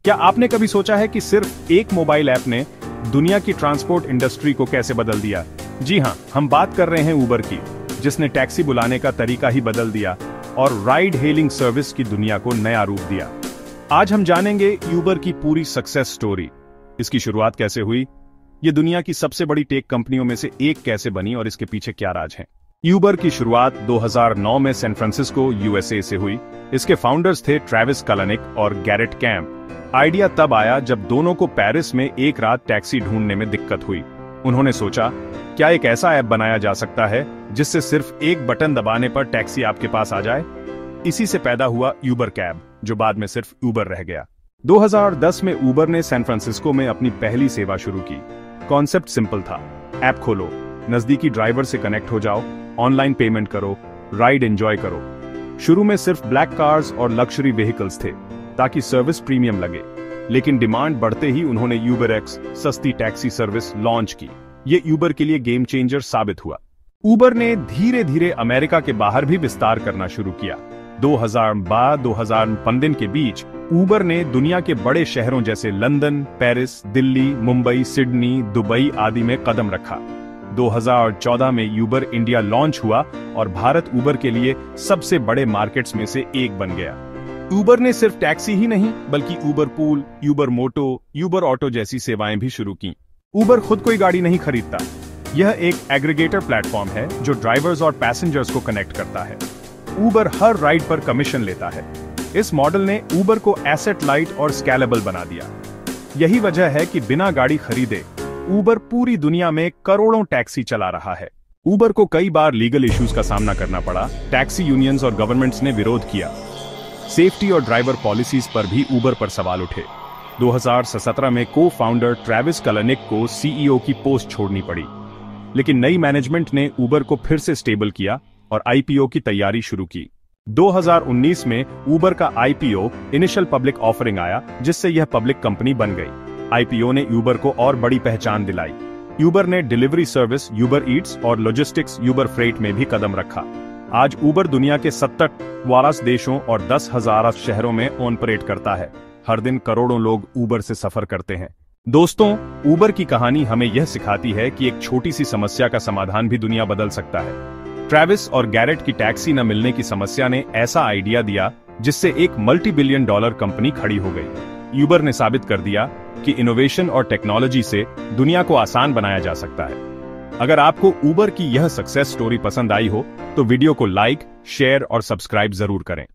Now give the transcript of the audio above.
क्या आपने कभी सोचा है कि सिर्फ एक मोबाइल ऐप ने दुनिया की ट्रांसपोर्ट इंडस्ट्री को कैसे बदल दिया? जी हां, हम बात कर रहे हैं उबर की, जिसने टैक्सी बुलाने का तरीका ही बदल दिया और राइड हेलिंग सर्विस की दुनिया को नया रूप दिया। आज हम जानेंगे उबर की पूरी सक्सेस स्टोरी। इसकी शुरुआत कैसे हुई, ये दुनिया की सबसे बड़ी टेक कंपनियों में से एक कैसे बनी और इसके पीछे क्या राज है। उबर की शुरुआत 2009 में सैन फ्रांसिस्को, यूएसए से हुई। इसके फाउंडर्स थे ट्रेविस कलनिक और गैरेट कैम्प। आइडिया तब आया जब दोनों को पेरिस में एक रात टैक्सी ढूंढने में दिक्कत हुई। उन्होंने सोचा, क्या एक ऐसा ऐप बनाया जा सकता है जिससे सिर्फ एक बटन दबाने पर टैक्सी आपके पास आ जाए। इसी से पैदा हुआ उबर कैब, जो बाद में सिर्फ उबर रह गया। 2010 में उबर ने सैन फ्रांसिस्को में अपनी पहली सेवा शुरू की। कॉन्सेप्ट सिंपल था, ऐप खोलो, नजदीकी ड्राइवर से कनेक्ट हो जाओ, ऑनलाइन पेमेंट करो, राइड एंजॉय करो। शुरू में सिर्फ ब्लैक कार्स और लग्जरी व्हीकल्स थे ताकि सर्विस प्रीमियम लगे, लेकिन डिमांड बढ़ते ही उन्होंने उबर एक्स सस्ती टैक्सी सर्विस लॉन्च की। ये उबर के लिए गेम चेंजर साबित हुआ। उबर ने धीरे धीरे अमेरिका के बाहर भी विस्तार करना शुरू किया। 2012-2015 के बीच उबर ने दुनिया के बड़े शहरों जैसे London, Paris, Delhi, Mumbai, Sydney, Dubai आदि में कदम रखा। 2014 में उबर इंडिया लॉन्च हुआ और भारत उबर के लिए सबसे बड़े मार्केट्स में से एक बन गया। उबर ने सिर्फ टैक्सी ही नहीं बल्कि उबर पूल, उबर मोटो, उबर ऑटो जैसी सेवाएं भी शुरू की। उबर खुद कोई गाड़ी नहीं खरीदता, यह एक एग्रीगेटर प्लेटफॉर्म है जो ड्राइवर्स और पैसेंजर्स को कनेक्ट करता है। उबर हर राइड पर कमीशन लेता है। इस मॉडल ने उबर को एसेट लाइट और स्केलेबल बना दिया। यही वजह है कि बिना गाड़ी खरीदे उबर पूरी दुनिया में करोड़ों टैक्सी चला रहा है। उबर को कई बार लीगल इश्यूज का सामना करना पड़ा। टैक्सी यूनियंस और गवर्नमेंट्स ने विरोध किया। सेफ्टी और ड्राइवर पॉलिसीज पर भी उबर पर सवाल उठे। 2017 में को फाउंडर ट्रेविस कलनिक को सीईओ की पोस्ट छोड़नी पड़ी, लेकिन नई मैनेजमेंट ने उबर को फिर से स्टेबल किया और आईपीओ की तैयारी शुरू की। 2019 में उबर का आईपीओ इनिशियल पब्लिक ऑफरिंग आया, जिससे यह पब्लिक कंपनी बन गई। आईपीओ ने उबर को और बड़ी पहचान दिलाई। उबर ने डिलीवरी सर्विस उबर ईट्स और लॉजिस्टिक्स उबर फ्रेट में भी कदम रखा। आज उबर दुनिया के 70 देशों और 10,000 शहरों में ऑपरेट करता है। हर दिन करोड़ों लोग उबर से सफर करते हैं। दोस्तों, उबर की कहानी हमें यह सिखाती है कि एक छोटी सी समस्या का समाधान भी दुनिया बदल सकता है। ट्रेविस और गैरेट की टैक्सी न मिलने की समस्या ने ऐसा आइडिया दिया जिससे एक मल्टी-बिलियन डॉलर कंपनी खड़ी हो गई। उबर ने साबित कर दिया कि इनोवेशन और टेक्नोलॉजी से दुनिया को आसान बनाया जा सकता है। अगर आपको उबर की यह सक्सेस स्टोरी पसंद आई हो तो वीडियो को लाइक, शेयर और सब्सक्राइब जरूर करें।